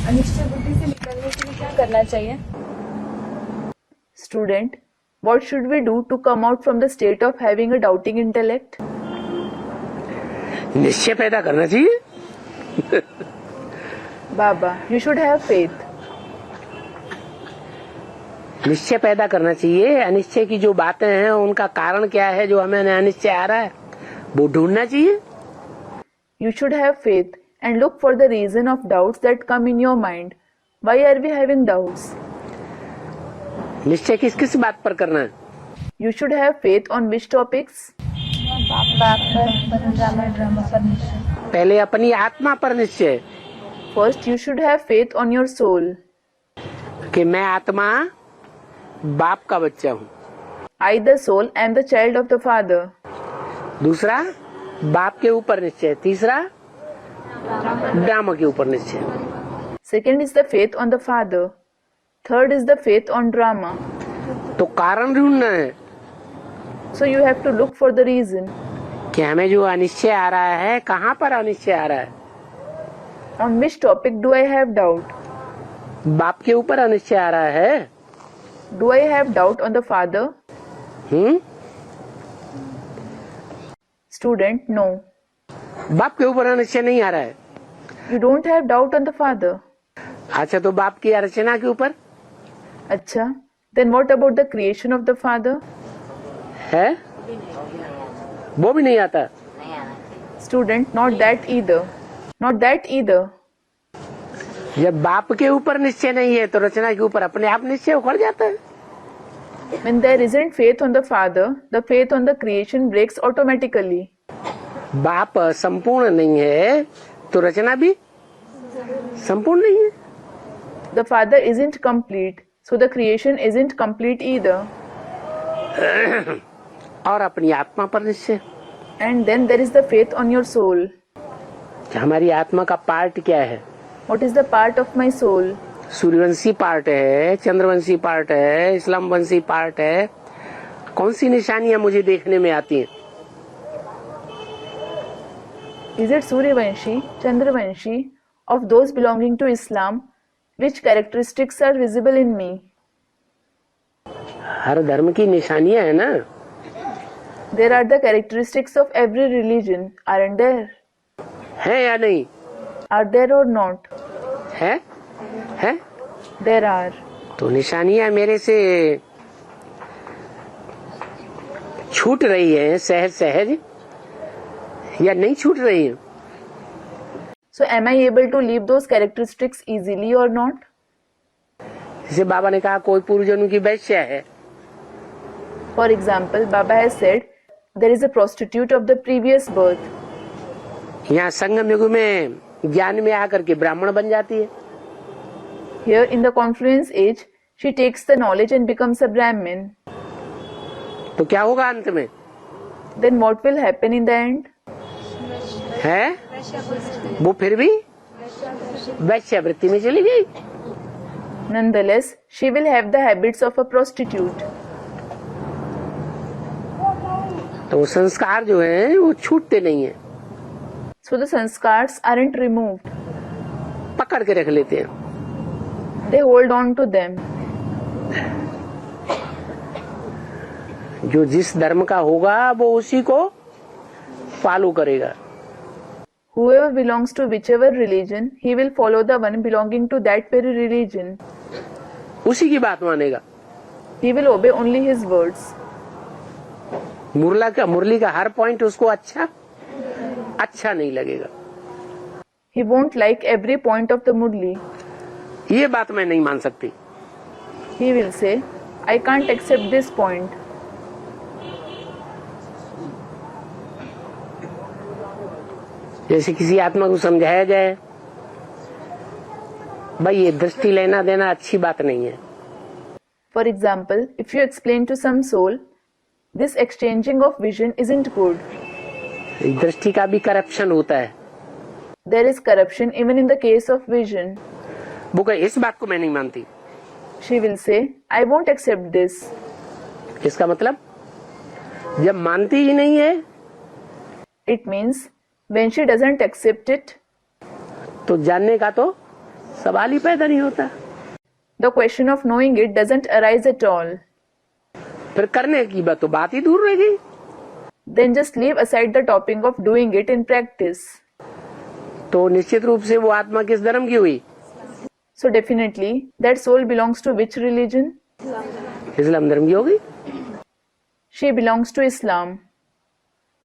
अनिश्चय बुद्धि से निकलने के लिए क्या करना चाहिए? Student, what should we do to come out from the state of having a doubting intellect? निश्चय पैदा करना चाहिए। Baba, you should have faith. निश्चय पैदा करना चाहिए। अनिश्चय की जो बातें हैं उनका कारण क्या है जो हमें अनिश्चय आ रहा है वो ढूंढना चाहिए। You should have faith and look for the reason of doubts that come in your mind. Why are we having doubts? निश्चय किस किस बात पर करना है? You should have faith on which topics? पहले अपनी आत्मा पर निश्चय First, you should have faith on your soul. कि मैं आत्मा बाप का बच्चा हूँ। I, the soul, am the child of the Father. दूसरा बाप के ऊपर निश्चय। तीसरा ब्रह्म के ऊपर निश्चय। Second is the faith on the Father. Third is the faith on Brahma. तो कारण ढूंढना है So you have to look for the reason. कि हमें जो अनिश्चय आ रहा है कहाँ पर अनिश्चय आ रहा है। On which topic do I have doubt? बाप के ऊपर अनिश्चय आ रहा है। Do I have doubt on the Father? Student, no. बाप के ऊपर अनिश्चय नहीं आ रहा है। You don't have doubt on the Father. अच्छा, तो बाप की रचना के ऊपर अच्छा, then what about the creation of the Father? है, वो भी नहीं आता। Student, not that either. Not that either. जब बाप के ऊपर निश्चय नहीं है तो रचना के ऊपर अपने आप निश्चय उखड़ जाता है। When there isn't faith on the Father, the faith on the creation breaks automatically. बाप संपूर्ण नहीं है तो रचना भी संपूर्ण नहीं है। The Father isn't complete, so the creation isn't complete either. और अपनी आत्मा पर निश्चय। And then there is the faith on your soul. हमारी आत्मा का पार्ट क्या है? What is the part of my soul? Suryavanshi part है, चंद्रवंशी पार्ट है, इस्लामवंशी पार्ट है। कौन सी निशानियां मुझे देखने में आती हैं? Is it Suryavanshi, Chandravanshi, of those belonging to Islam? Which characteristics are visible in me? हर धर्म की निशानियां है ना। There are the characteristics of every religion, aren't there? है या नहीं? Are there or not? है? There are. तो निशानियां मेरे से छूट रही है सहज सहज या नहीं छूट रही है? So am I able to leave those characteristics easily or not? जैसे बाबा ने कहा कोई पूर्वजन्म की वैश्या है। For example, Baba has said there is a prostitute of the previous birth. यहाँ संगम युग में ज्ञान में आकर के ब्राह्मण बन जाती है। Here in the confluence age, she takes the knowledge and becomes a Brahmin. तो क्या होगा अंत में? Then what will happen in the end? है वो फिर भी वैश्यावृत्ति में चली गई। Nonetheless, she will have the habits of a prostitute. तो वो संस्कार जो है वो छूटते नहीं है। So the sanskars aren't removed. पकड़ के रख लेते हैं। They hold on to them. जो जिस धर्म का होगा वो उसी को फॉलो करेगा। Whoever belongs to whichever religion, he will follow the one belonging to that very religion. उसी की बात मानेगा। He will obey only his words. मुरली का हर पॉइंट उसको अच्छा नहीं लगेगा। He won't like every point of the Murli. ये बात मैं नहीं मान सकती। He will say, I can't accept this point. जैसे किसी आत्मा को समझाया जाए भाई ये दृष्टि लेना देना अच्छी बात नहीं है। For example, if you explain to some soul, this exchanging of vision isn't good. दृष्टि का भी करप्शन होता है। There is corruption even in the case of vision. वो कहे इस बात को मैं नहीं मानती। She will say, I won't accept this. इसका मतलब जब मानती ही नहीं है It means when she doesn't accept it, तो जानने का तो सवाल ही पैदा नहीं होता। The question of knowing it doesn't arise at all. फिर करने की बात तो बात ही दूर रह गई। Then just leave aside the topic of doing it in practice. तो निश्चित रूप से वो आत्मा किस धर्म की हुई? So definitely, that soul belongs to which religion? इस्लाम धर्म की होगी। She belongs to Islam.